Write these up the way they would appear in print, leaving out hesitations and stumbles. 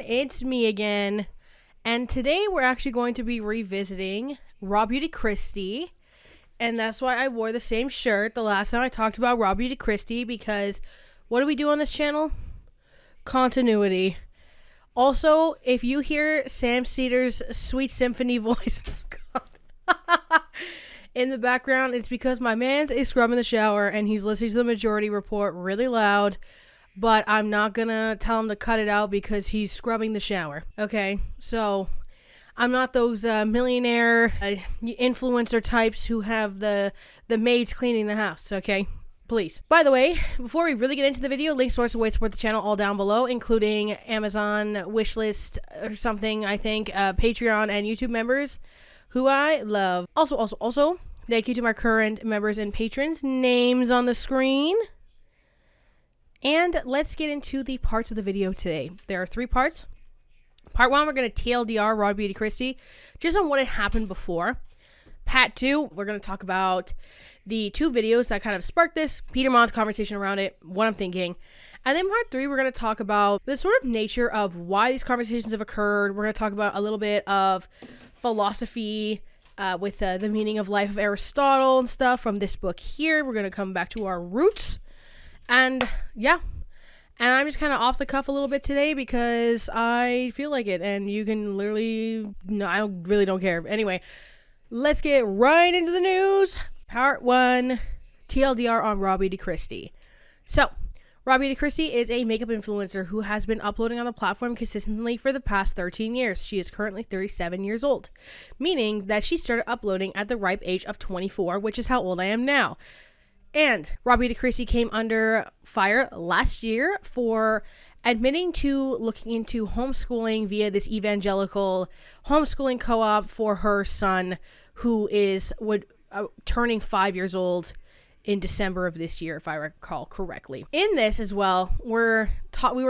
it's me again, and today we're actually going to be revisiting Raw Beauty Kristi, and that's why I wore the same shirt the last time I talked about Raw Beauty Kristi, because what do we do on this channel? Continuity. Also, if you hear Sam Cedar's sweet symphony voice in the background, it's because my man is scrubbing the shower and he's listening to the Majority Report really loud. But I'm not gonna tell him to cut it out because he's scrubbing the shower. Okay, so I'm not those millionaire influencer types who have the maids cleaning the house. Okay, please. By the way, before we really get into the video, links, source, and way to support the channel all down below, including Amazon wishlist or something. I think Patreon and YouTube members who I love. Also, thank you to my current members and patrons. Names on the screen. And let's get into the parts of the video today. There are 3 parts. Part 1, we're going to TLDR Raw Beauty Kristi, just on what had happened before. Part 2, we're going to talk about the 2 videos that kind of sparked this, Peter Mon's conversation around it, what I'm thinking. And then part 3, we're going to talk about the sort of nature of why these conversations have occurred. We're going to talk about a little bit of philosophy with the meaning of life of Aristotle and stuff from this book here. We're going to come back to our roots. And yeah, and I'm just kind of off the cuff a little bit today because I feel like it, and you can literally, no, I really don't care. Anyway, let's get right into the news. Part 1, TLDR on Raw Beauty Kristi. So, Raw Beauty Kristi is a makeup influencer who has been uploading on the platform consistently for the past 13 years. She is currently 37 years old, meaning that she started uploading at the ripe age of 24, which is how old I am now. And Raw Beauty Kristi came under fire last year for admitting to looking into homeschooling via this evangelical homeschooling co-op for her son, who is turning 5 years old in December of this year, if I recall correctly. In this as well, we were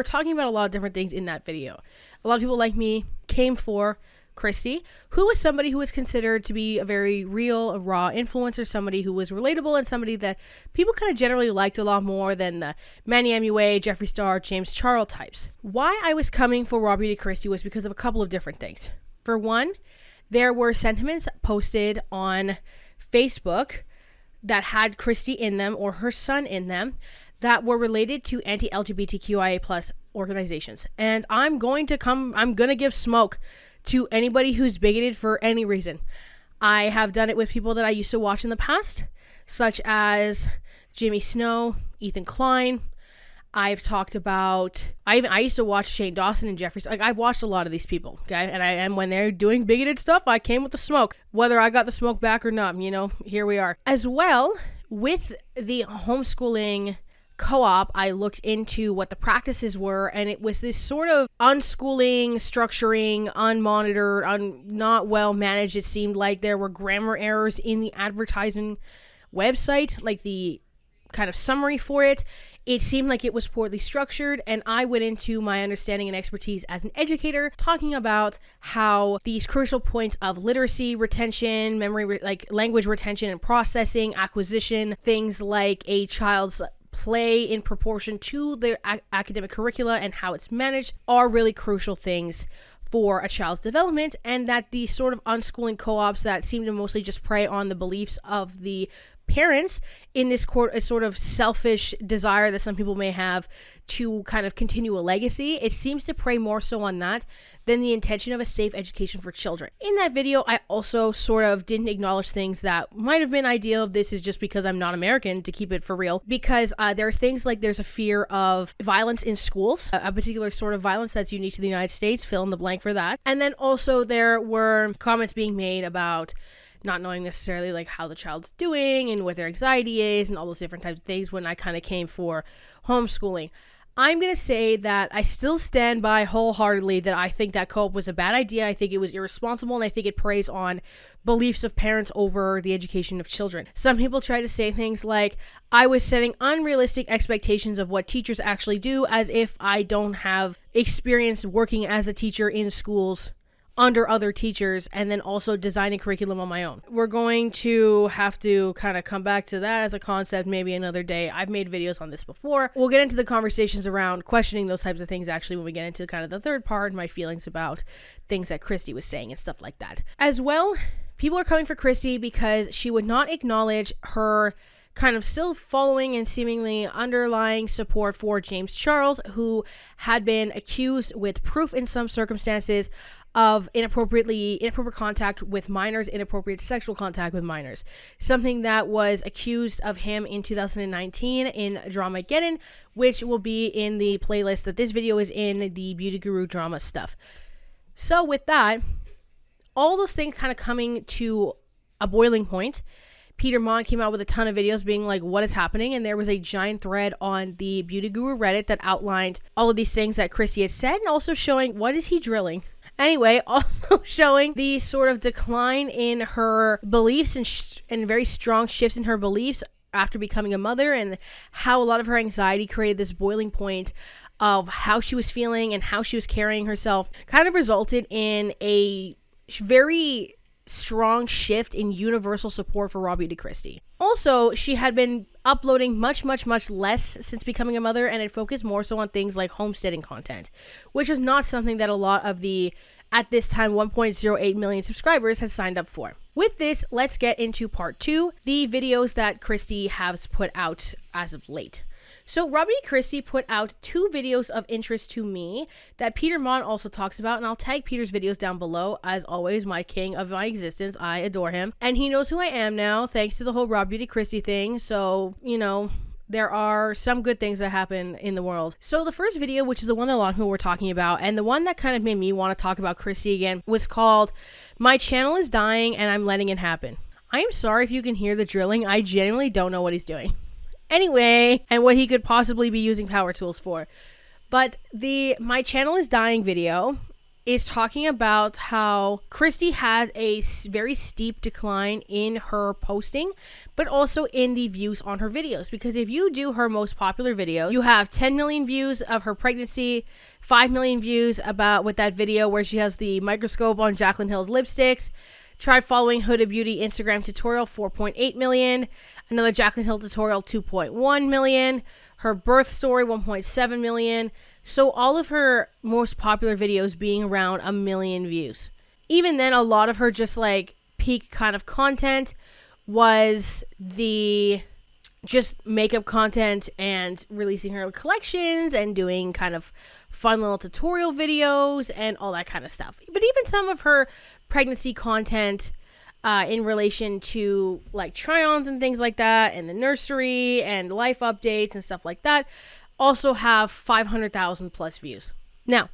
talking about a lot of different things in that video. A lot of people like me came for Kristi, who was somebody who was considered to be a very real, raw influencer, somebody who was relatable, and somebody that people kind of generally liked a lot more than the Manny MUA, Jeffree Star, James Charles types. Why I was coming for Raw Beauty Kristi was because of a couple of different things. For one, there were sentiments posted on Facebook that had Kristi in them or her son in them that were related to anti-LGBTQIA+ organizations. And I'm going to give smoke to anybody who's bigoted for any reason. I have done it with people that I used to watch in the past, such as Jimmy Snow, Ethan Klein. I've talked about, I used to watch Shane Dawson and Jeffree. Like, I've watched a lot of these people, okay? And when they're doing bigoted stuff, I came with the smoke. Whether I got the smoke back or not, here we are. As well, with the homeschooling co-op, I looked into what the practices were, and it was this sort of unschooling, structuring, unmonitored, not well managed. It seemed like there were grammar errors in the advertising website, like the kind of summary for it. It seemed like it was poorly structured, and I went into my understanding and expertise as an educator, talking about how these crucial points of literacy, retention, memory, like language retention and processing, acquisition, things like a child's play in proportion to their academic curricula and how it's managed are really crucial things for a child's development, and that these sort of unschooling co-ops that seem to mostly just prey on the beliefs of the parents in this a sort of selfish desire that some people may have to kind of continue a legacy. It seems to prey more so on that than the intention of a safe education for children. In that video, I also sort of didn't acknowledge things that might have been ideal. This is just because I'm not American, to keep it for real, because there's things like there's a fear of violence in schools, a particular sort of violence that's unique to the United States, fill in the blank for that. And then also there were comments being made about not knowing necessarily like how the child's doing and what their anxiety is and all those different types of things when I kind of came for homeschooling. I'm going to say that I still stand by wholeheartedly that I think that co-op was a bad idea. I think it was irresponsible, and I think it preys on beliefs of parents over the education of children. Some people try to say things like, I was setting unrealistic expectations of what teachers actually do, as if I don't have experience working as a teacher in schools under other teachers and then also designing curriculum on my own. We're going to have to kind of come back to that as a concept maybe another day. I've made videos on this before. We'll get into the conversations around questioning those types of things actually when we get into kind of the third part, my feelings about things that Kristi was saying and stuff like that. As well, people are coming for Kristi because she would not acknowledge her kind of still following and seemingly underlying support for James Charles, who had been accused with proof in some circumstances of inappropriate contact with minors, inappropriate sexual contact with minors. Something that was accused of him in 2019 in Dramageddon, which will be in the playlist that this video is in, the Beauty Guru drama stuff. So with that, all those things kind of coming to a boiling point, Peter Monn came out with a ton of videos being like, what is happening? And there was a giant thread on the Beauty Guru Reddit that outlined all of these things that Kristi had said and also showing what is he drilling. Anyway, also showing the sort of decline in her beliefs and very strong shifts in her beliefs after becoming a mother, and how a lot of her anxiety created this boiling point of how she was feeling and how she was carrying herself, kind of resulted in a very strong shift in universal support for Raw Beauty Kristi. Also, she had been uploading much less since becoming a mother, and it focused more so on things like homesteading content, which was not something that a lot of the, at this time, 1.08 million subscribers had signed up for. With this, let's get into part 2, the videos that Kristi has put out as of late. So Raw Beauty Kristi put out 2 videos of interest to me that Peter Monn also talks about, and I'll tag Peter's videos down below. As always, my king of my existence, I adore him, and he knows who I am now thanks to the whole Raw Beauty Kristi thing, so, you know, there are some good things that happen in the world. So the first video, which is the one that a lot of people were talking about, and the one that kind of made me want to talk about Kristi again, was called "My Channel is Dying and I'm Letting It Happen." I am sorry if you can hear the drilling. I genuinely don't know what he's doing. Anyway, and what he could possibly be using power tools for. But the "My Channel is Dying" video is talking about how Kristi had a very steep decline in her posting, but also in the views on her videos. Because if you do her most popular videos, you have 10 million views of her pregnancy, 5 million views with that video where she has the microscope on Jaclyn Hill's lipsticks. Tried following Huda Beauty Instagram tutorial, 4.8 million. Another Jaclyn Hill tutorial, 2.1 million. Her birth story, 1.7 million. So all of her most popular videos being around 1 million views. Even then, a lot of her just like peak kind of content was the just makeup content and releasing her collections and doing kind of fun little tutorial videos and all that kind of stuff. But even some of her pregnancy content in relation to like try-ons and things like that, and the nursery and life updates and stuff like that, also have 500,000 plus views. Now,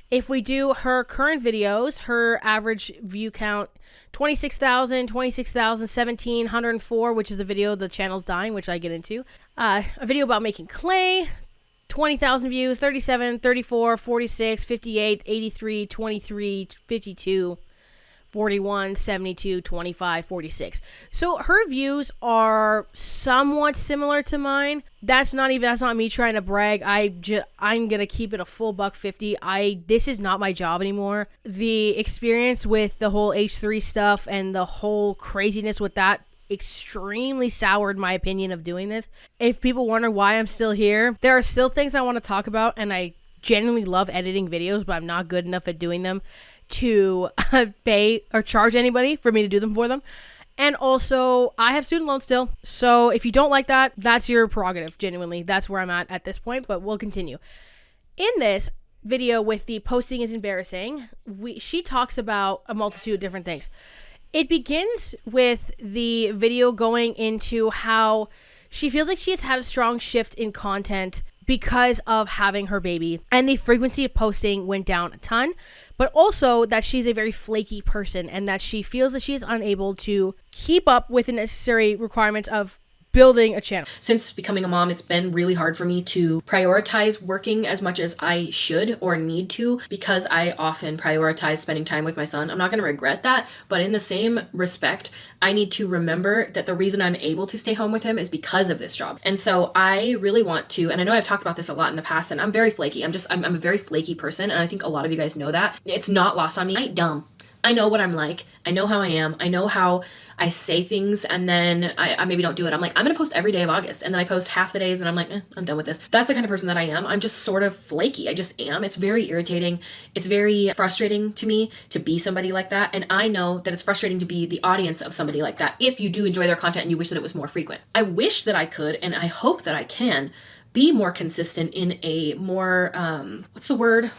if we do her current videos, her average view count, 26,000, 1,704, which is the video "The Channel's Dying," which I get into. A video about making clay, 20,000 views, 37, 34, 46, 58, 83, 23, 52, 41, 72, 25, 46. So her views are somewhat similar to mine. That's not me trying to brag. I'm gonna keep it a full $1.50. This is not my job anymore. The experience with the whole H3 stuff and the whole craziness with that extremely soured my opinion of doing this. If people wonder why I'm still here, there are still things I want to talk about, and I genuinely love editing videos, but I'm not good enough at doing them to pay or charge anybody for me to do them for them. And also, I have student loans still. So if you don't like that, that's your prerogative. Genuinely, that's where I'm at this point, but we'll continue. In this video with the "posting is embarrassing," she talks about a multitude of different things. It begins with the video going into how she feels like she has had a strong shift in content because of having her baby, and the frequency of posting went down a ton, but also that she's a very flaky person and that she feels that she is unable to keep up with the necessary requirements of building a channel. Since becoming a mom, it's been really hard for me to prioritize working as much as I should or need to, because I often prioritize spending time with my son. I'm not going to regret that, but in the same respect, I need to remember that the reason I'm able to stay home with him is because of this job. And so I really want to, and I know I've talked about this a lot in the past, and I'm very flaky. I'm a very flaky person, and I think a lot of you guys know that. It's not lost on me. I'm dumb. I know what I'm like. I know how I am. I know how I say things, and then I maybe don't do it. I'm like, I'm going to post every day of August, and then I post half the days, and I'm like, I'm done with this. That's the kind of person that I am. I'm just sort of flaky. I just am. It's very irritating. It's very frustrating to me to be somebody like that, and I know that it's frustrating to be the audience of somebody like that if you do enjoy their content and you wish that it was more frequent. I wish that I could, and I hope that I can be more consistent in a more, what's the word?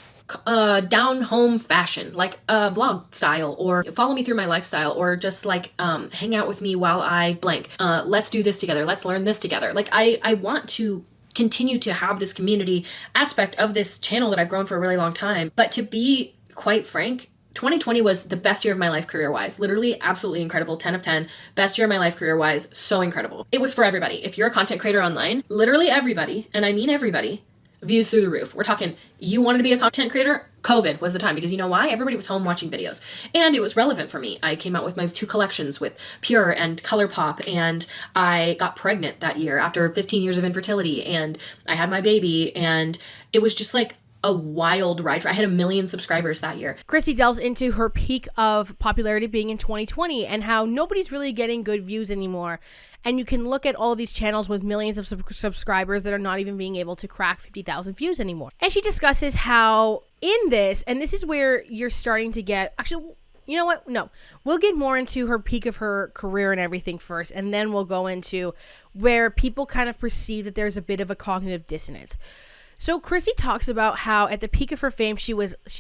Down home fashion, like a vlog style, or follow me through my lifestyle, or just like hang out with me while I blank. Let's do this together. Let's learn this together. Like I want to continue to have this community aspect of this channel that I've grown for a really long time. But to be quite frank, 2020 was the best year of my life career-wise. Literally, absolutely incredible. 10 of 10. Best year of my life career-wise. So incredible. It was for everybody. If you're a content creator online, literally everybody, and I mean everybody, views through the roof. We're talking, you wanted to be a content creator? COVID was the time, because you know why? Everybody was home watching videos, and it was relevant for me. I came out with my 2 collections with Pure and ColourPop, and I got pregnant that year after 15 years of infertility, and I had my baby, and it was just like a wild ride. I had 1 million subscribers that year. Kristi delves into her peak of popularity being in 2020 and how nobody's really getting good views anymore. And you can look at all of these channels with millions of subscribers that are not even being able to crack 50,000 views anymore. And she discusses how in this, and this is where you're starting to get, actually, you know what? No, we'll get more into her peak of her career and everything first, and then we'll go into where people kind of perceive that there's a bit of a cognitive dissonance. So Kristi talks about how at the peak of her fame, she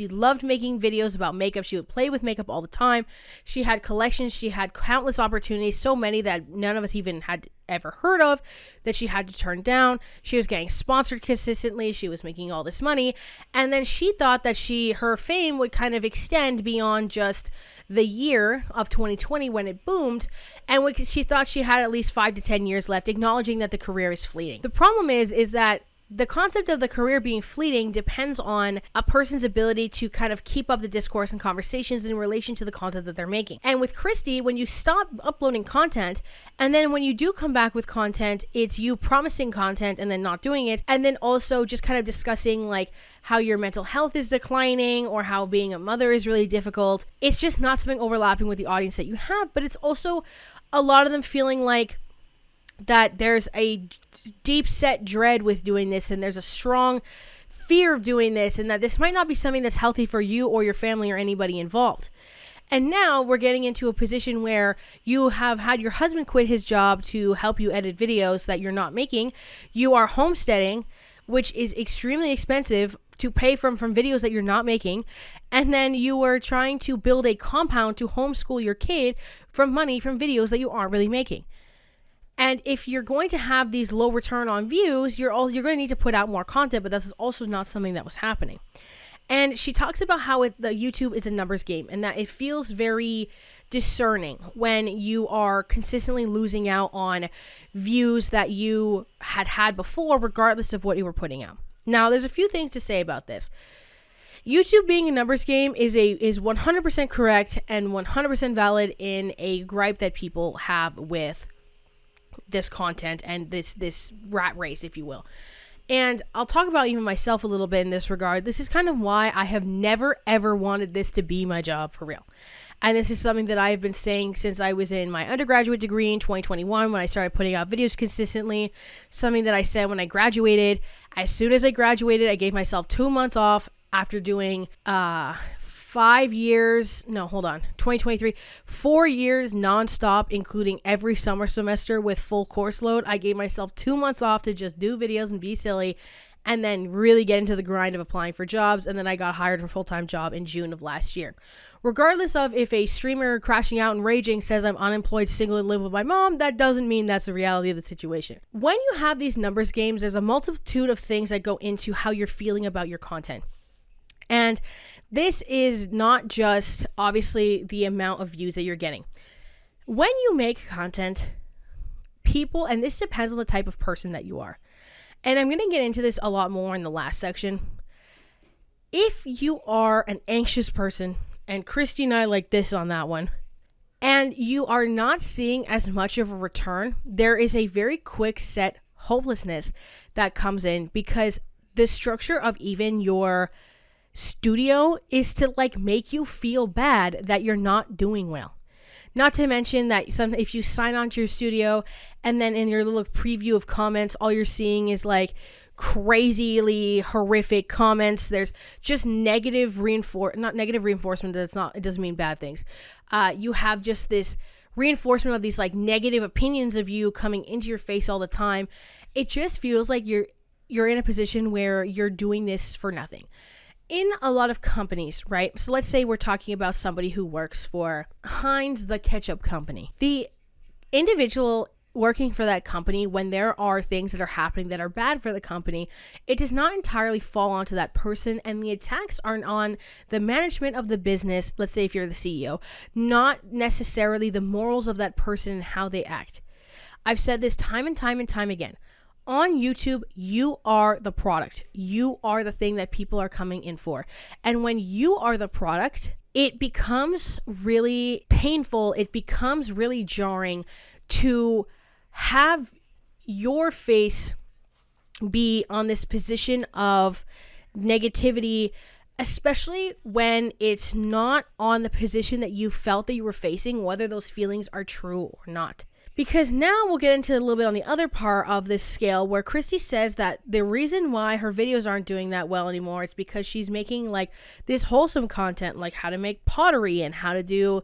loved making videos about makeup. She would play with makeup all the time. She had collections. She had countless opportunities, so many that none of us even had ever heard of, that she had to turn down. She was getting sponsored consistently. She was making all this money. And then she thought that her fame would kind of extend beyond just the year of 2020 when it boomed. And she thought she had at least 5 to 10 years left, acknowledging that the career is fleeting. The problem is that the concept of the career being fleeting depends on a person's ability to kind of keep up the discourse and conversations in relation to the content that they're making. And with Kristi, when you stop uploading content, and then when you do come back with content, it's you promising content and then not doing it, and then also just kind of discussing like how your mental health is declining or how being a mother is really difficult. It's just not something overlapping with the audience that you have, but it's also a lot of them feeling like that there's a deep set dread with doing this, and there's a strong fear of doing this, and that this might not be something that's healthy for you or your family or anybody involved. And now we're getting into a position where you have had your husband quit his job to help you edit videos that you're not making. You are homesteading, which is extremely expensive to pay from videos that you're not making. And then you are trying to build a compound to homeschool your kid from money from videos that you aren't really making. And if you're going to have these low return on views, you're going to need to put out more content, but this is also not something that was happening. And she talks about how the YouTube is a numbers game, and that it feels very discerning when you are consistently losing out on views that you had before, regardless of what you were putting out. Now, there's a few things to say about this. YouTube being a numbers game is 100% correct and 100% valid in a gripe that people have with this content and this rat race, if you will. And I'll talk about even myself a little bit in this regard. This is kind of why I have never ever wanted this to be my job for real. And this is something that I've been saying since I was in my undergraduate degree in 2021 when I started putting out videos consistently. Something that I said when I graduated. As soon as I graduated, I gave myself 2 months off after doing 2023, 4 years nonstop, including every summer semester with full course load. I gave myself 2 months off to just do videos and be silly, and then really get into the grind of applying for jobs. And then I got hired for a full-time job in June of last year. Regardless of if a streamer crashing out and raging says I'm unemployed, single, and live with my mom, that doesn't mean that's the reality of the situation. When you have these numbers games, there's a multitude of things that go into how you're feeling about your content. And this is not just, obviously, the amount of views that you're getting. When you make content, people, and this depends on the type of person that you are. And I'm going to get into this a lot more in the last section. If you are an anxious person, and Kristi and I like this on that one, and you are not seeing as much of a return, there is a very quick set hopelessness that comes in, because the structure of even your studio is to like make you feel bad that you're not doing well. Not to mention that if you sign on to your studio and then in your little preview of comments, all you're seeing is like crazily horrific comments. There's just negative not negative reinforcement. It doesn't mean bad things. You have just this reinforcement of these like negative opinions of you coming into your face all the time. It just feels like you're in a position where you're doing this for nothing. In a lot of companies, right? So let's say we're talking about somebody who works for Heinz, the ketchup company. The individual working for that company, when there are things that are happening that are bad for the company, it does not entirely fall onto that person, and the attacks aren't on the management of the business, let's say if you're the CEO, not necessarily the morals of that person and how they act. I've said this time and time and time again. On YouTube, you are the product. You are the thing that people are coming in for. And when you are the product, it becomes really painful. It becomes really jarring to have your face be on this position of negativity, especially when it's not on the position that you felt that you were facing, whether those feelings are true or not. Because now we'll get into a little bit on the other part of this scale, where Kristi says that the reason why her videos aren't doing that well anymore is because she's making like this wholesome content, like how to make pottery and how to do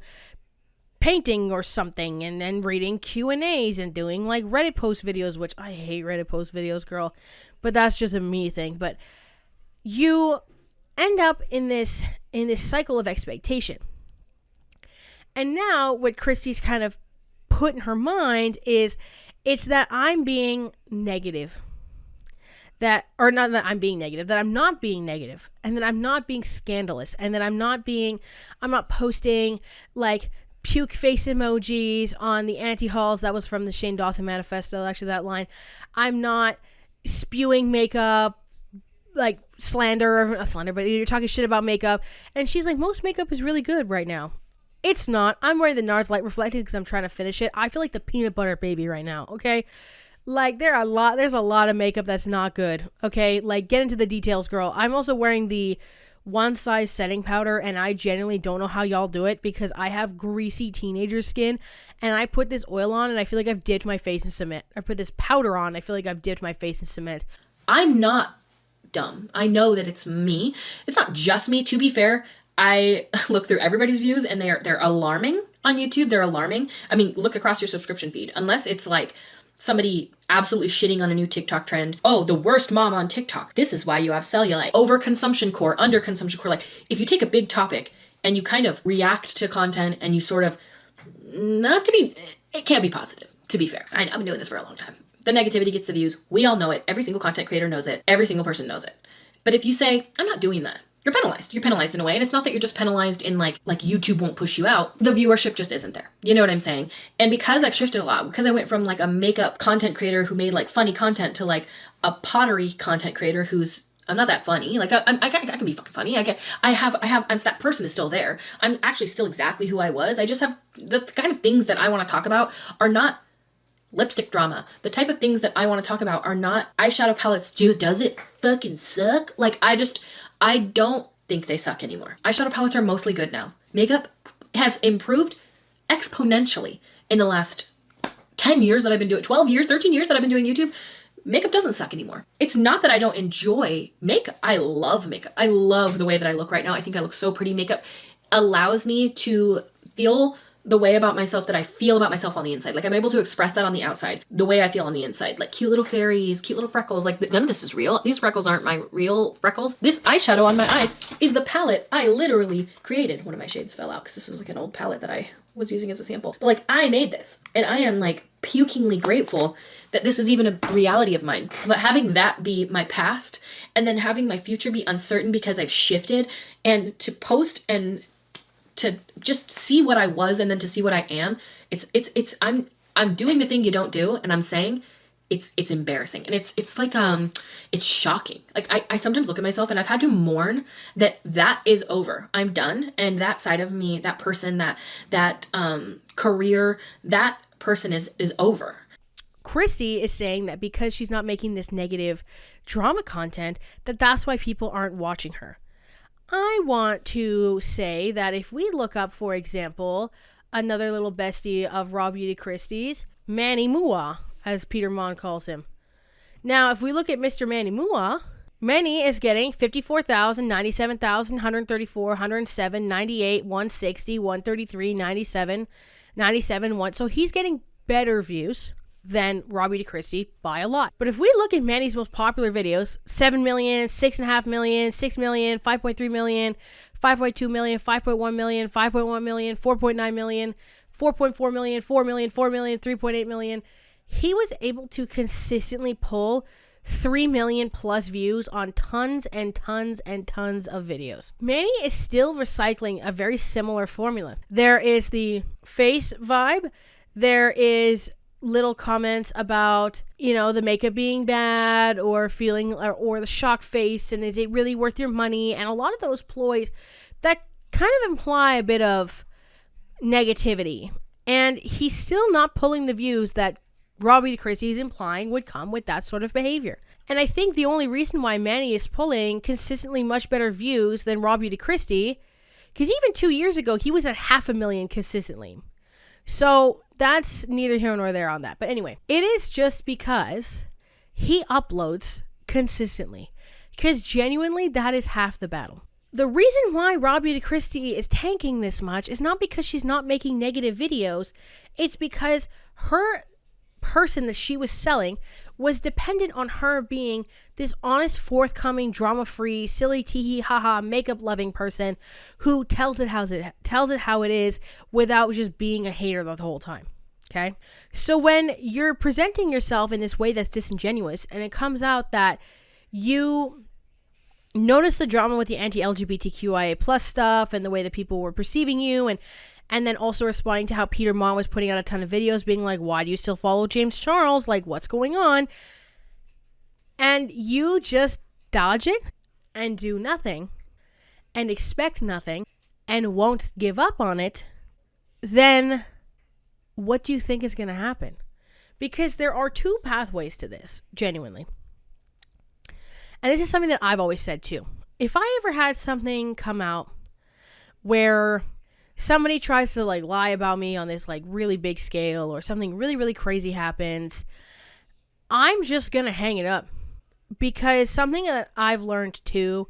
painting or something, and then reading Q&As and doing like Reddit post videos, which I hate Reddit post videos, girl, but that's just a me thing. But you end up in this cycle of expectation. And now what Kristi's kind of put in her mind is it's that I'm being negative. That I'm not being negative, and that I'm not being scandalous, and that I'm not posting like puke face emojis on the anti-hauls. That was from the Shane Dawson manifesto, actually, that line. I'm not spewing makeup, like not slander, but you're talking shit about makeup. And she's like, most makeup is really good right now. It's not. I'm wearing the NARS Light Reflected because I'm trying to finish it. I feel like the peanut butter baby right now, okay? Like, there's a lot of makeup that's not good, okay? Like, get into the details, girl. I'm also wearing the one size setting powder, and I genuinely don't know how y'all do it, because I have greasy teenager skin, and I put this oil on, and I feel like I've dipped my face in cement. I put this powder on, I feel like I've dipped my face in cement. I'm not dumb. I know that it's me. It's not just me, to be fair. I look through everybody's views, and they're alarming on YouTube. They're alarming. I mean, look across your subscription feed. Unless it's like somebody absolutely shitting on a new TikTok trend. Oh, the worst mom on TikTok. This is why you have cellulite. Overconsumption core, underconsumption core. Like, if you take a big topic and you kind of react to content and you sort of, it can't be positive, to be fair. I've been doing this for a long time. The negativity gets the views. We all know it. Every single content creator knows it. Every single person knows it. But if you say, I'm not doing that, you're penalized. You're penalized in a way. And it's not that you're just penalized in like YouTube won't push you out. The viewership just isn't there. You know what I'm saying? And because I've shifted a lot, because I went from like a makeup content creator who made like funny content to like a pottery content creator who's, I'm not that funny. Like I can be fucking funny. That person is still there. I'm actually still exactly who I was. I just have the kind of things that I want to talk about are not lipstick drama. The type of things that I want to talk about are not eyeshadow palettes. Dude, does it fucking suck? Like I don't think they suck anymore. Eyeshadow palettes are mostly good now. Makeup has improved exponentially in the last 10 years that I've been doing, 12 years, 13 years that I've been doing YouTube. Makeup doesn't suck anymore. It's not that I don't enjoy makeup. I love makeup. I love the way that I look right now. I think I look so pretty. Makeup allows me to feel the way about myself that I feel about myself on the inside. Like, I'm able to express that on the outside, the way I feel on the inside. Like cute little fairies, cute little freckles. Like, none of this is real. These freckles aren't my real freckles. This eyeshadow on my eyes is the palette I literally created. One of my shades fell out because this was like an old palette that I was using as a sample. But like, I made this, and I am like pukingly grateful that this is even a reality of mine. But having that be my past, and then having my future be uncertain because I've shifted, and to post and to just see what I was and then to see what I am, I'm doing the thing you don't do, and I'm saying it's embarrassing, and it's like it's shocking. Like I sometimes look at myself, and I've had to mourn that is over. I'm done, and that side of me, that person, that career, that person is over. Kristi is saying that because she's not making this negative drama content, that's why people aren't watching her. I want to say that if we look up, for example, another little bestie of Raw Beauty Kristi's, Manny Mua, as Peter Mon calls him. Now, if we look at Mr. Manny Mua, Manny is getting 54,000, 97,000, 134, 107, 98, 160, 133, 97, 97, 1. So he's getting better views than Raw Beauty Kristi by a lot. But if we look at Manny's most popular videos, 7 million, 6.5 million, 6 million, 5.3 million, 5.2 million, 5.1 million, 5.1 million, 4.9 million, 4.4 million, 4 million, 4 million, 3.8 million, he was able to consistently pull 3 million plus views on tons and tons and tons of videos. Manny is still recycling a very similar formula. There is the face vibe. There is little comments about, the makeup being bad or feeling or the shocked face, and is it really worth your money? And a lot of those ploys that kind of imply a bit of negativity. And he's still not pulling the views that Raw Beauty Kristi is implying would come with that sort of behavior. And I think the only reason why Manny is pulling consistently much better views than Raw Beauty Kristi, because even 2 years ago, he was at 500,000 consistently. So that's neither here nor there on that. But anyway, it is just because he uploads consistently. Because genuinely, that is half the battle. The reason why Raw Beauty Kristi is tanking this much is not because she's not making negative videos. It's because her person that she was selling was dependent on her being this honest, forthcoming, drama-free, silly, tee-hee, ha-ha, makeup-loving person who tells it how it is without just being a hater the whole time. Okay? So when you're presenting yourself in this way that's disingenuous, and it comes out that you notice the drama with the anti-LGBTQIA plus stuff and the way that people were perceiving you, and then also responding to how Peter Mon was putting out a ton of videos being like, why do you still follow James Charles? Like, what's going on? And you just dodge it and do nothing and expect nothing and won't give up on it, then what do you think is going to happen? Because there are two pathways to this, genuinely. And this is something that I've always said too. If I ever had something come out where somebody tries to lie about me on this really big scale, or something really, really crazy happens, I'm just going to hang it up. Because something that I've learned too,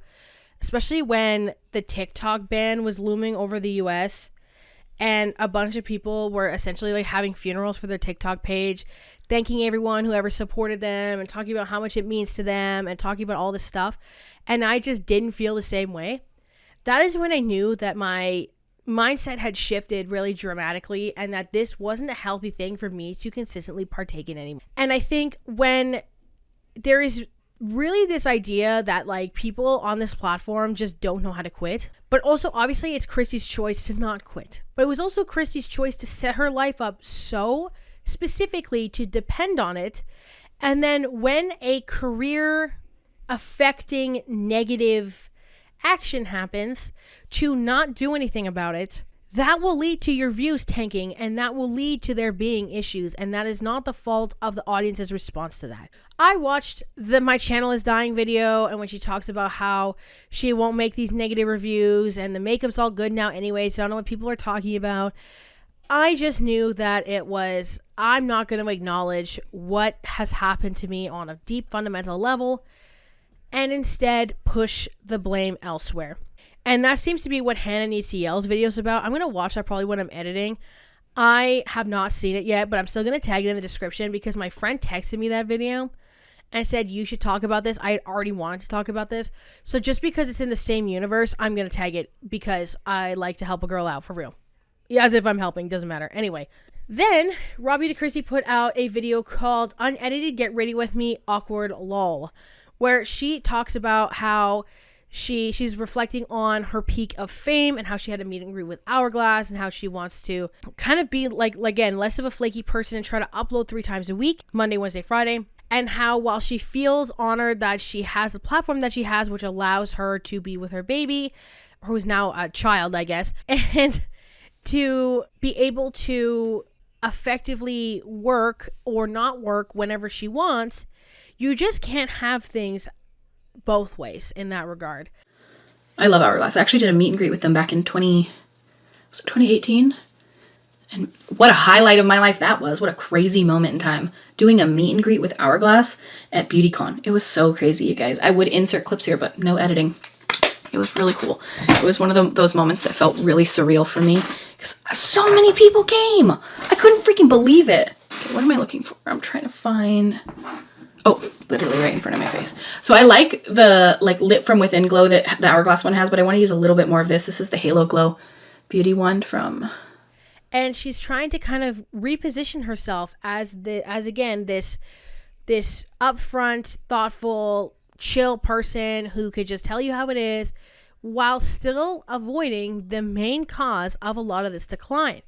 especially when the TikTok ban was looming over the US and a bunch of people were essentially having funerals for their TikTok page, thanking everyone who ever supported them and talking about how much it means to them and talking about all this stuff, and I just didn't feel the same way. That is when I knew that my mindset had shifted really dramatically and that this wasn't a healthy thing for me to consistently partake in anymore. And I think when there is really this idea that people on this platform just don't know how to quit, but also obviously it's Kristi's choice to not quit, but it was also Kristi's choice to set her life up so specifically to depend on it, and then when a career affecting negative action happens, to not do anything about it, that will lead to your views tanking, and that will lead to there being issues, and that is not the fault of the audience's response to that. I watched the My Channel is Dying video, and when she talks about how she won't make these negative reviews, and the makeup's all good now anyway, so I don't know what people are talking about, I just knew that I'm not going to acknowledge what has happened to me on a deep fundamental level, and instead push the blame elsewhere. And that seems to be what Hannah Needs to Yell's video is about. I'm going to watch that probably when I'm editing. I have not seen it yet, but I'm still going to tag it in the description because my friend texted me that video and said, you should talk about this. I had already wanted to talk about this. So just because it's in the same universe, I'm going to tag it because I like to help a girl out for real. Yeah, as if I'm helping, doesn't matter. Anyway, then Raw Beauty Kristi put out a video called Unedited Get Ready With Me Awkward Lol, where she talks about how She's reflecting on her peak of fame and how she had a meet and greet with Hourglass and how she wants to kind of be like, again, less of a flaky person and try to upload 3 times a week, Monday, Wednesday, Friday. And how while she feels honored that she has the platform that she has, which allows her to be with her baby, who's now a child, I guess, and to be able to effectively work or not work whenever she wants, you just can't have things both ways in that regard. I love Hourglass. I actually did a meet and greet with them back in 2018. And what a highlight of my life that was. What a crazy moment in time. Doing a meet and greet with Hourglass at BeautyCon. It was so crazy, you guys. I would insert clips here, but no editing. It was really cool. It was one of those moments that felt really surreal for me because so many people came. I couldn't freaking believe it. Okay, what am I looking for? I'm trying to find... Oh, literally right in front of my face. So I like the lit from within glow that the Hourglass one has, but I want to use a little bit more of this. This is the Halo Glow Beauty one from... And she's trying to kind of reposition herself as again this upfront, thoughtful, chill person who could just tell you how it is, while still avoiding the main cause of a lot of this decline.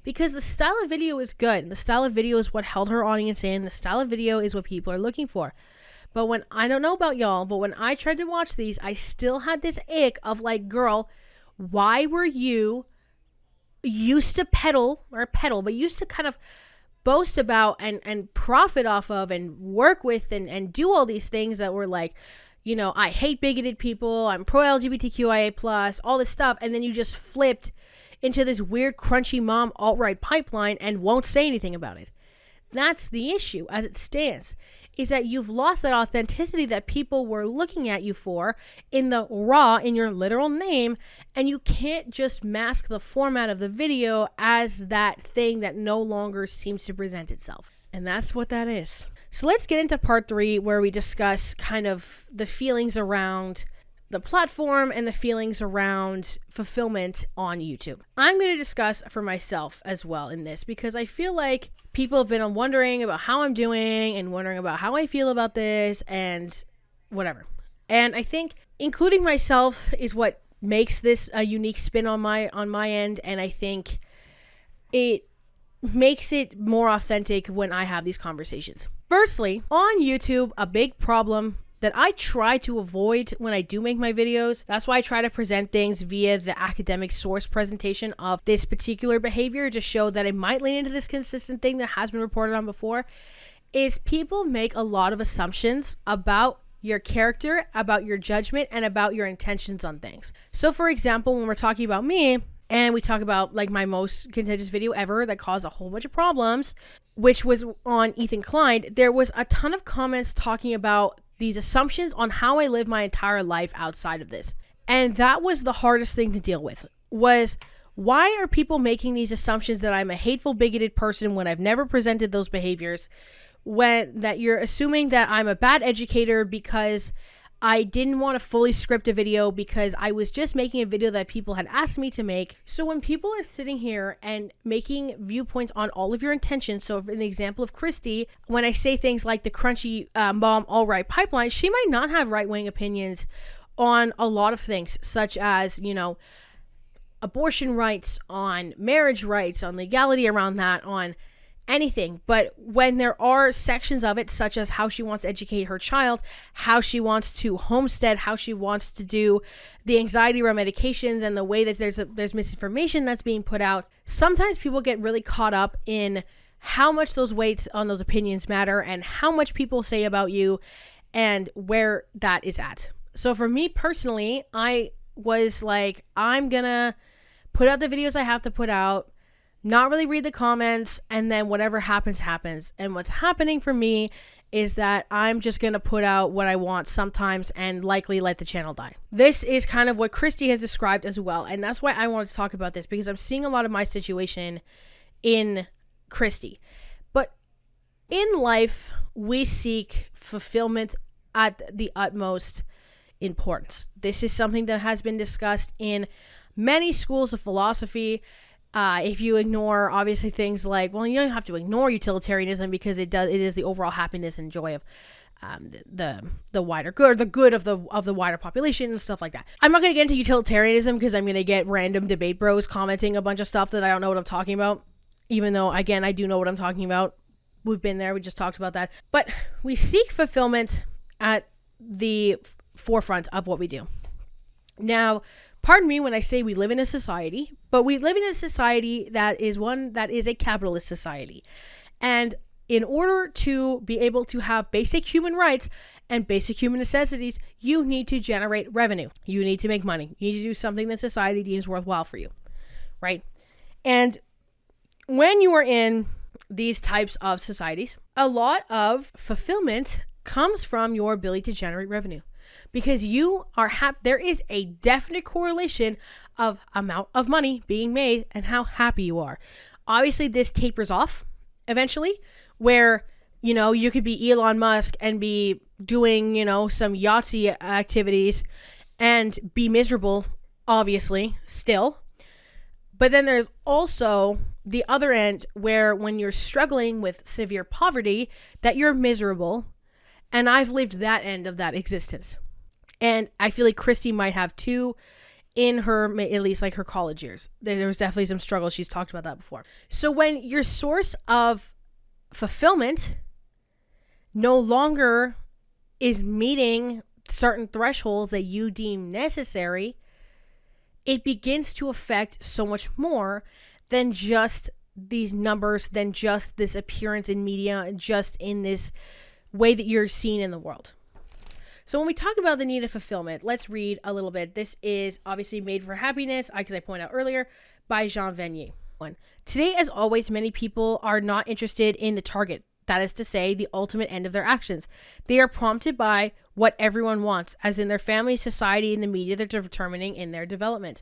Because the style of video is good. The style of video is what held her audience in. The style of video is what people are looking for. But when, I don't know about y'all, but when I tried to watch these, I still had this ick of like, girl, why were you used to but used to kind of boast about and profit off of and work with and do all these things that were like, you know, I hate bigoted people, I'm pro LGBTQIA+, all this stuff, and then you just flipped into this weird crunchy mom alt-right pipeline and won't say anything about it. That's the issue as it stands, is that you've lost that authenticity that people were looking at you for in the raw, in your literal name, and you can't just mask the format of the video as that thing that no longer seems to present itself. And that's what that is. So let's get into part 3, where we discuss kind of the feelings around the platform and the feelings around fulfillment on YouTube. I'm going to discuss for myself as well in this, because I feel like people have been wondering about how I'm doing and wondering about how I feel about this and whatever. And I think including myself is what makes this a unique spin on my end, and I think it makes it more authentic when I have these conversations. Firstly, on YouTube, a big problem that I try to avoid when I do make my videos, that's why I try to present things via the academic source presentation of this particular behavior to show that it might lean into this consistent thing that has been reported on before, is people make a lot of assumptions about your character, about your judgment, and about your intentions on things. So for example, when we're talking about me, and we talk about like my most contentious video ever that caused a whole bunch of problems, which was on Ethan Klein, there was a ton of comments talking about these assumptions on how I live my entire life outside of this. And that was the hardest thing to deal with, was why are people making these assumptions that I'm a hateful, bigoted person when I've never presented those behaviors, when that you're assuming that I'm a bad educator because I didn't want to fully script a video because I was just making a video that people had asked me to make. So when people are sitting here and making viewpoints on all of your intentions, so in the example of Kristi, when I say things like the crunchy mom alt-right pipeline, she might not have right-wing opinions on a lot of things, such as, you know, abortion rights, on marriage rights, on legality around that, on anything. But when there are sections of it, such as how she wants to educate her child, how she wants to homestead, how she wants to do the anxiety around medications, and the way that there's misinformation that's being put out, sometimes people get really caught up in how much those weights on those opinions matter and how much people say about you and where that is at. So for me personally, I was like, I'm gonna put out the videos I have to put out, not really read the comments, and then whatever happens, happens. And what's happening for me is that I'm just going to put out what I want sometimes and likely let the channel die. This is kind of what Kristi has described as well. And that's why I wanted to talk about this, because I'm seeing a lot of my situation in Kristi. But in life, we seek fulfillment at the utmost importance. This is something that has been discussed in many schools of philosophy. If you ignore obviously things like, well, you don't have to ignore utilitarianism because it is the overall happiness and joy of the wider good, the good of the wider population and stuff like that. I'm not going to get into utilitarianism because I'm going to get random debate bros commenting a bunch of stuff that I don't know what I'm talking about, even though, again, I do know what I'm talking about. We've been there. We just talked about that. But we seek fulfillment at the forefront of what we do. Now, pardon me when I say we live in a society, but we live in a society that is a capitalist society. And in order to be able to have basic human rights and basic human necessities, you need to generate revenue. You need to make money. You need to do something that society deems worthwhile for you, right? And when you are in these types of societies, a lot of fulfillment comes from your ability to generate revenue, because you are there is a definite correlation of amount of money being made and how happy you are. Obviously, this tapers off eventually, where, you know, you could be Elon Musk and be doing, you know, some Yahtzee activities and be miserable, obviously, still. But then there's also the other end where when you're struggling with severe poverty, that you're miserable. And I've lived that end of that existence. And I feel like Kristi might have too, in her, at least like her college years. There was definitely some struggle. She's talked about that before. So when your source of fulfillment no longer is meeting certain thresholds that you deem necessary, it begins to affect so much more than just these numbers, than just this appearance in media, just in this way that you're seen in the world. So when we talk about the need of fulfillment, let's read a little bit. This is obviously Made for Happiness, as I pointed out earlier, by Jean Vanier. Today, as always, many people are not interested in the target. That is to say, the ultimate end of their actions. They are prompted by what everyone wants, as in their family, society, and the media they're determining in their development.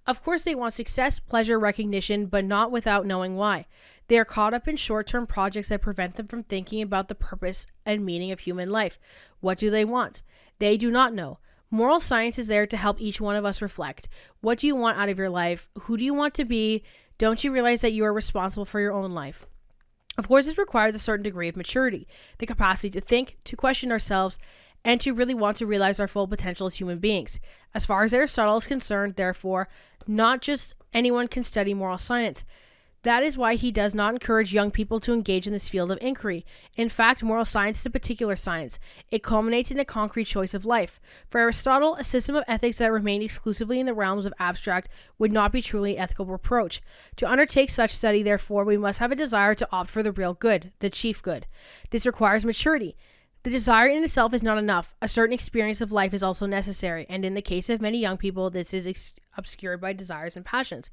Of course, they want success, pleasure, recognition, but not without knowing why. They are caught up in short-term projects that prevent them from thinking about the purpose and meaning of human life. What do they want? They do not know. Moral science is there to help each one of us reflect. What do you want out of your life? Who do you want to be? Don't you realize that you are responsible for your own life? Of course, this requires a certain degree of maturity, the capacity to think, to question ourselves, and to really want to realize our full potential as human beings. As far as Aristotle is concerned, therefore, not just anyone can study moral science. That is why he does not encourage young people to engage in this field of inquiry. In fact, moral science is a particular science. It culminates in a concrete choice of life. For Aristotle, a system of ethics that remained exclusively in the realms of abstract would not be truly ethical approach. To undertake such study, therefore, we must have a desire to opt for the real good, the chief good. This requires maturity. The desire in itself is not enough. A certain experience of life is also necessary, and in the case of many young people, this is obscured by desires and passions.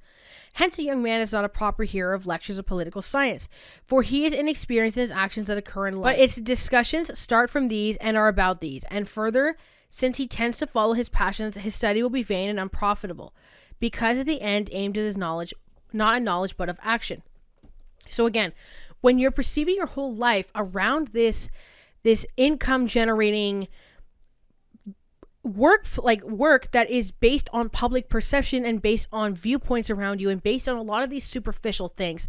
Hence, a young man is not a proper hearer of lectures of political science, for he is inexperienced in his actions that occur in life. But its discussions start from these and are about these, and further, since he tends to follow his passions, his study will be vain and unprofitable, because at the end aimed at his knowledge, not a knowledge but of action. So again, when you're perceiving your whole life around this income generating work that is based on public perception and based on viewpoints around you and based on a lot of these superficial things,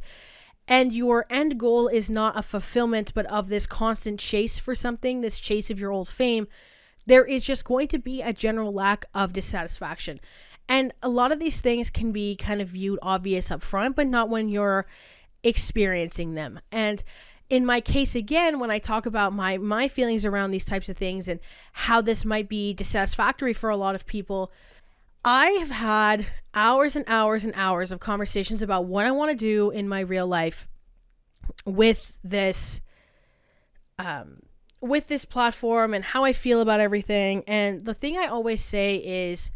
and your end goal is not a fulfillment but of this constant chase for something, this chase of your old fame, there is just going to be a general lack of dissatisfaction. And a lot of these things can be kind of viewed obvious up front, but not when you're experiencing them. And in my case, again, when I talk about my feelings around these types of things and how this might be dissatisfactory for a lot of people, I have had hours and hours and hours of conversations about what I want to do in my real life with this platform and how I feel about everything. And the thing I always say is,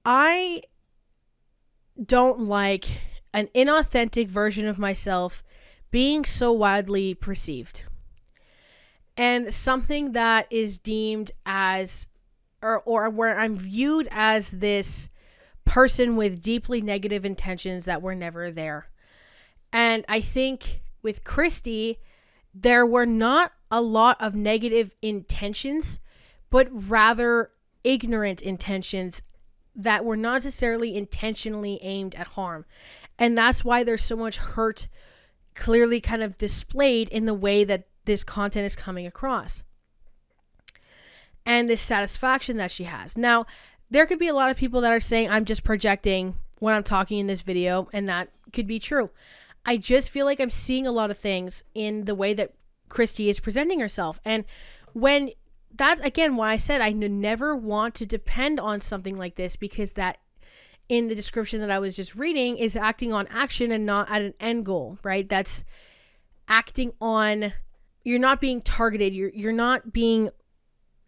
I don't like an inauthentic version of myself being so widely perceived, and something that is deemed as or where I'm viewed as this person with deeply negative intentions that were never there. And I think with Kristi, there were not a lot of negative intentions, but rather ignorant intentions that were not necessarily intentionally aimed at harm. And that's why there's so much hurt clearly kind of displayed in the way that this content is coming across. And this satisfaction that she has. Now, there could be a lot of people that are saying I'm just projecting when I'm talking in this video, and that could be true. I just feel like I'm seeing a lot of things in the way that Kristi is presenting herself. And when that's, again, why I said I never want to depend on something like this, because that in the description that I was just reading is acting on action and not at an end goal, right? That's acting on, you're not being targeted. You're not being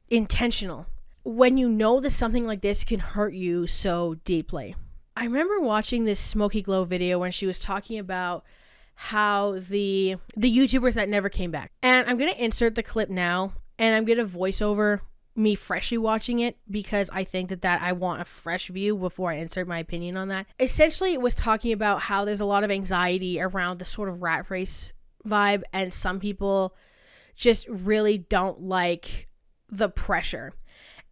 intentional when you know that something like this can hurt you so deeply. I remember watching this Smoky Glow video when she was talking about how the YouTubers that never came back. And I'm going to insert the clip now, and I'm going to voice over me freshly watching it, because I think that I want a fresh view before I insert my opinion on that. Essentially, it was talking about how there's a lot of anxiety around the sort of rat race vibe, and some people just really don't like the pressure.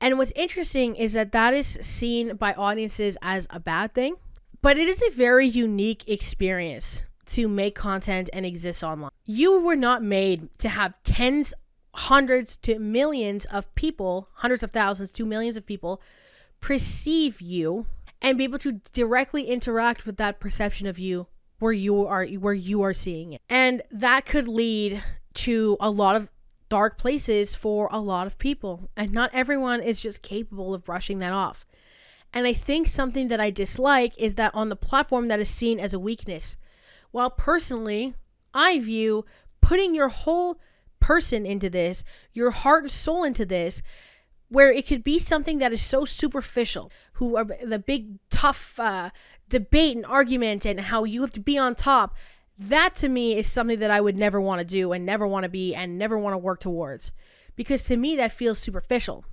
And what's interesting is that is seen by audiences as a bad thing, but it is a very unique experience to make content and exist online. You were not made to have tens, hundreds to millions of people, hundreds of thousands to millions of people perceive you and be able to directly interact with that perception of you where you are seeing it. And that could lead to a lot of dark places for a lot of people, and not everyone is just capable of brushing that off. And I think something that I dislike is that on the platform that is seen as a weakness, while personally I view putting your whole person into this, your heart and soul into this, where it could be something that is so superficial, who are the big tough debate and argument and how you have to be on top. That to me is something that I would never want to do and never want to be and never want to work towards, because to me that feels superficial.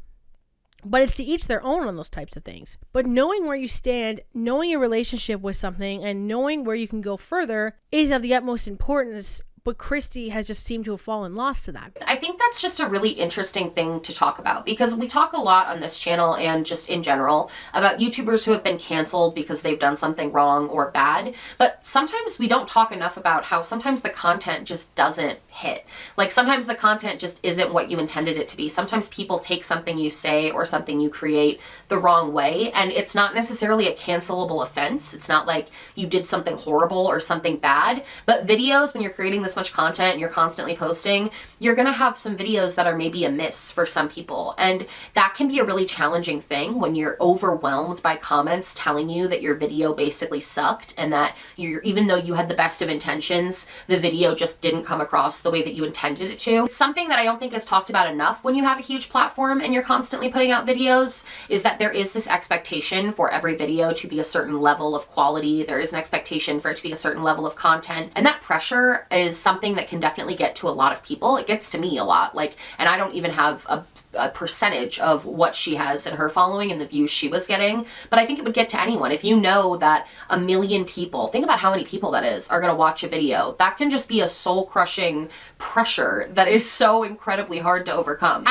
But it's to each their own on those types of things. But knowing where you stand, knowing your relationship with something, and knowing where you can go further is of the utmost importance. But Kristi has just seemed to have fallen lost to that. I think that's just a really interesting thing to talk about, because we talk a lot on this channel and just in general about YouTubers who have been canceled because they've done something wrong or bad. But sometimes we don't talk enough about how sometimes the content just doesn't hit. Like sometimes the content just isn't what you intended it to be. Sometimes people take something you say or something you create the wrong way, and it's not necessarily a cancelable offense. It's not like you did something horrible or something bad. But videos, when you're creating this much content and you're constantly posting, you're gonna have some videos that are maybe a miss for some people, and that can be a really challenging thing when you're overwhelmed by comments telling you that your video basically sucked, and that even though you had the best of intentions, the video just didn't come across the way that you intended it to. It's something that I don't think is talked about enough when you have a huge platform and you're constantly putting out videos, is that there is this expectation for every video to be a certain level of quality. There is an expectation for it to be a certain level of content, and that pressure is something that can definitely get to a lot of people. It gets to me a lot, and I don't even have a percentage of what she has in her following and the views she was getting, but I think it would get to anyone. If you know that 1 million people, think about how many people that is, are going to watch a video, that can just be a soul-crushing pressure that is so incredibly hard to overcome.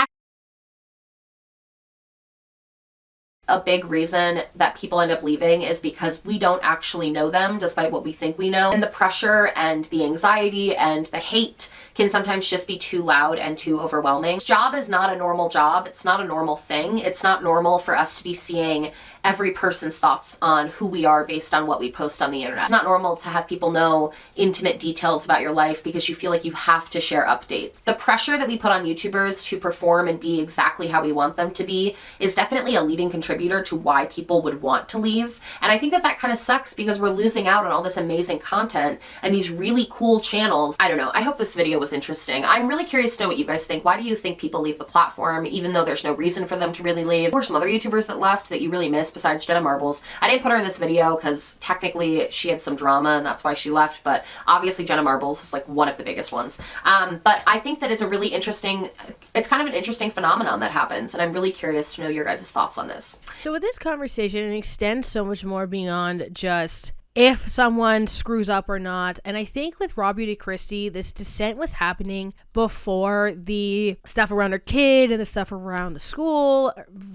A big reason that people end up leaving is because we don't actually know them despite what we think we know. And the pressure and the anxiety and the hate can sometimes just be too loud and too overwhelming. This job is not a normal job. It's not a normal thing. It's not normal for us to be seeing every person's thoughts on who we are based on what we post on the internet. It's not normal to have people know intimate details about your life because you feel like you have to share updates. The pressure that we put on YouTubers to perform and be exactly how we want them to be is definitely a leading contributor to why people would want to leave. And I think that kind of sucks, because we're losing out on all this amazing content and these really cool channels. I don't know. I hope this video was interesting. I'm really curious to know what you guys think. Why do you think people leave the platform, even though there's no reason for them to really leave? Or some other YouTubers that left that you really miss besides Jenna Marbles? I didn't put her in this video because technically she had some drama and that's why she left, but obviously Jenna Marbles is like one of the biggest ones. But I think that it's a really interesting, it's kind of an interesting phenomenon that happens, and I'm really curious to know your guys' thoughts on this. So with this conversation, it extends so much more beyond just if someone screws up or not. And I think with Raw Beauty Kristi, this descent was happening before the stuff around her kid and the stuff around the school,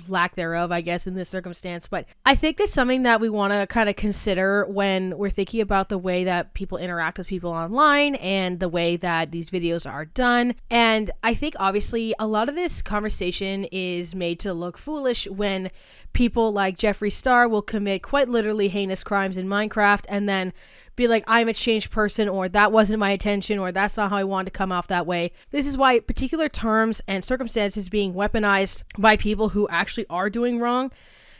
lack thereof, I guess, in this circumstance. But I think that's something that we want to kind of consider when we're thinking about the way that people interact with people online and the way that these videos are done. And I think obviously a lot of this conversation is made to look foolish when people like Jeffree Star will commit quite literally heinous crimes in Minecraft and then be like, I'm a changed person, or that wasn't my intention, or that's not how I wanted to come off that way. This is why particular terms and circumstances being weaponized by people who actually are doing wrong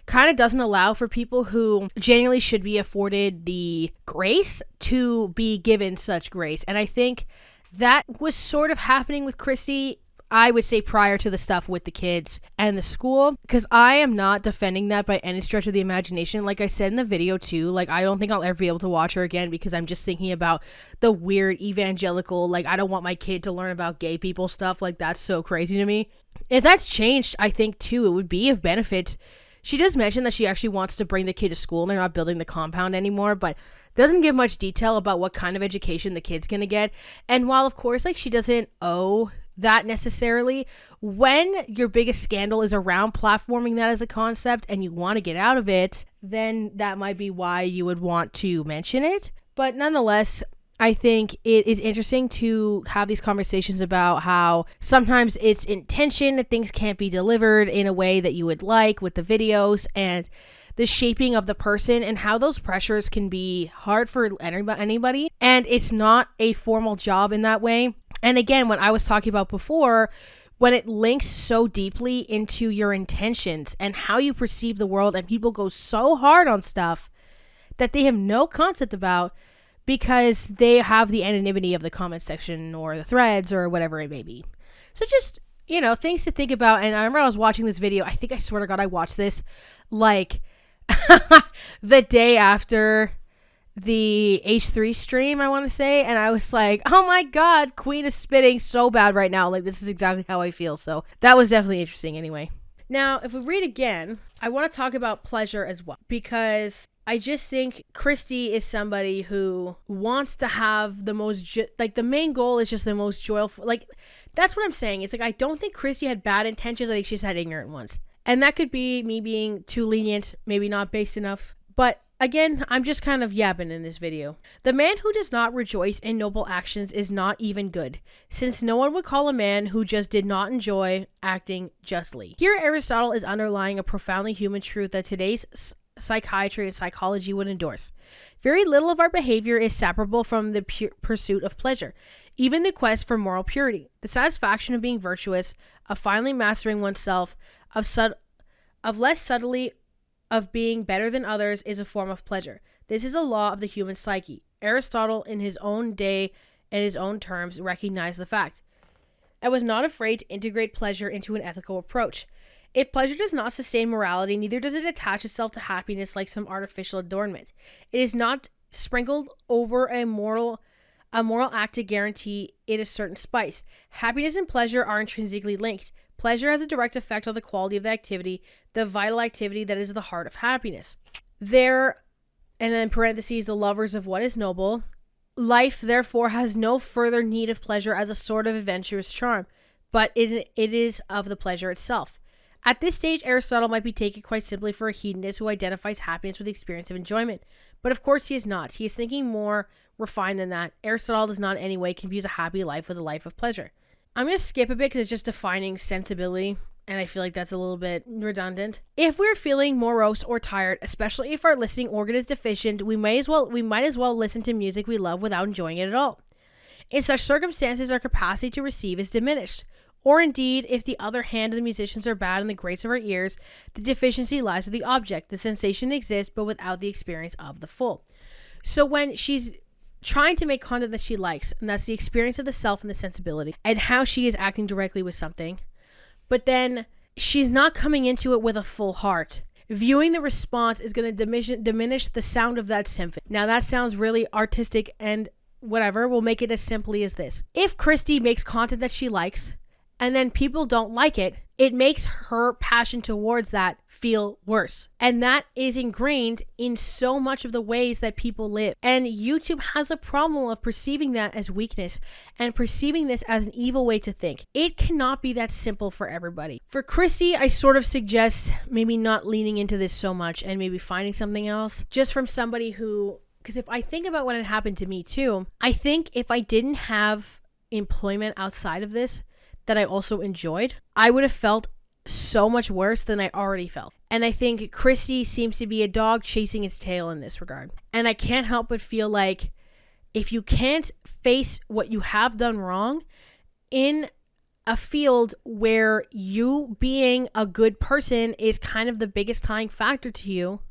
kind of doesn't allow for people who genuinely should be afforded the grace to be given such grace. And I think that was sort of happening with Kristi, I would say, prior to the stuff with the kids and the school, because I am not defending that by any stretch of the imagination. Like I said in the video too, like I don't think I'll ever be able to watch her again because I'm just thinking about the weird evangelical, like I don't want my kid to learn about gay people stuff. Like that's so crazy to me. If that's changed, I think too, it would be of benefit. She does mention that she actually wants to bring the kid to school and they're not building the compound anymore, but doesn't give much detail about what kind of education the kid's gonna get. And while of course like she doesn't owe that necessarily, when your biggest scandal is around platforming that as a concept and you want to get out of it, then that might be why you would want to mention it. But nonetheless, I think it is interesting to have these conversations about how sometimes it's intention that things can't be delivered in a way that you would like with the videos, and the shaping of the person and how those pressures can be hard for anybody. And it's not a formal job in that way. And again, what I was talking about before, when it links so deeply into your intentions and how you perceive the world, and people go so hard on stuff that they have no concept about because they have the anonymity of the comment section or the threads or whatever it may be. So just, you know, things to think about. And I remember I was watching this video. I think I swear to God I watched this like the day after the H3 stream, I want to say, and I was like, oh my God, Queen is spitting so bad right now. Like, this is exactly how I feel. So that was definitely interesting anyway. Now, if we read again, I want to talk about pleasure as well, because I just think Kristi is somebody who wants to have the most, the main goal is just the most joyful, like, that's what I'm saying. It's like, I don't think Kristi had bad intentions. I think she just had ignorant ones. And that could be me being too lenient, maybe not based enough. But again, I'm just kind of yapping in this video. The man who does not rejoice in noble actions is not even good, since no one would call a man who just did not enjoy acting justly. Here, Aristotle is underlying a profoundly human truth that today's psychiatry and psychology would endorse. Very little of our behavior is separable from the pursuit of pleasure, even the quest for moral purity, the satisfaction of being virtuous, of finally mastering oneself, of less subtly of being better than others is a form of pleasure. This is a law of the human psyche. Aristotle, in his own day and his own terms, recognized the fact and was not afraid to integrate pleasure into an ethical approach. If pleasure does not sustain morality, neither does it attach itself to happiness like some artificial adornment. It is not sprinkled over a moral act to guarantee it a certain spice. Happiness and pleasure are intrinsically linked. Pleasure has a direct effect on the quality of the activity, the vital activity that is the heart of happiness. There, and in parentheses, the lovers of what is noble. Life, therefore, has no further need of pleasure as a sort of adventurous charm, but it is of the pleasure itself. At this stage, Aristotle might be taken quite simply for a hedonist who identifies happiness with the experience of enjoyment. But of course he is not. He is thinking more refined than that. Aristotle does not in any way confuse a happy life with a life of pleasure. I'm going to skip a bit because it's just defining sensibility, and I feel like that's a little bit redundant. If we're feeling morose or tired, especially if our listening organ is deficient, we might as well listen to music we love without enjoying it at all. In such circumstances, our capacity to receive is diminished. Or indeed, if the other hand of the musicians are bad and the grates of our ears, the deficiency lies with the object. The sensation exists, but without the experience of the full. So when she's trying to make content that she likes, and that's the experience of the self and the sensibility, and how she is acting directly with something, but then she's not coming into it with a full heart. Viewing the response is going to diminish the sound of that symphony. Now that sounds really artistic and whatever. We'll make it as simply as this. If Kristi makes content that she likes, and then people don't like it, it makes her passion towards that feel worse. And that is ingrained in so much of the ways that people live. And YouTube has a problem of perceiving that as weakness and perceiving this as an evil way to think. It cannot be that simple for everybody. For Kristi, I sort of suggest maybe not leaning into this so much and maybe finding something else just from somebody who, because if I think about when it happened to me too, I think if I didn't have employment outside of this that I also enjoyed, I would have felt so much worse than I already felt. And I think Kristi seems to be a dog chasing its tail in this regard. And I can't help but feel like if you can't face what you have done wrong in a field where you being a good person is kind of the biggest tying factor to you,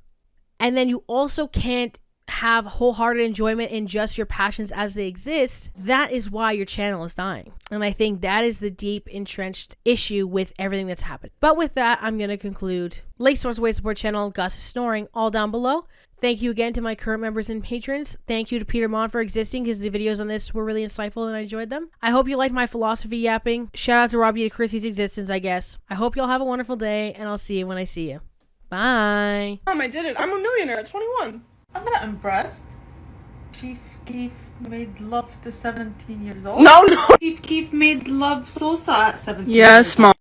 and then you also can't have wholehearted enjoyment in just your passions as they exist, that is why your channel is dying. And I think that is the deep entrenched issue with everything that's happened. But with that, I'm going to conclude. Lake Source Way Support Channel, Gus is Snoring, all down below. Thank you again to my current members and patrons. Thank you to Peter Mon for existing because the videos on this were really insightful and I enjoyed them. I hope you liked my philosophy yapping. Shout out to Robbie to Kristi's existence, I guess. I hope y'all have a wonderful day and I'll see you when I see you. Bye. Mom, I did it. I'm a millionaire at 21. I'm not impressed. Chief Keef made love to 17 years old. No. Chief Keef made love Sosa at 17 Yes, years Mom.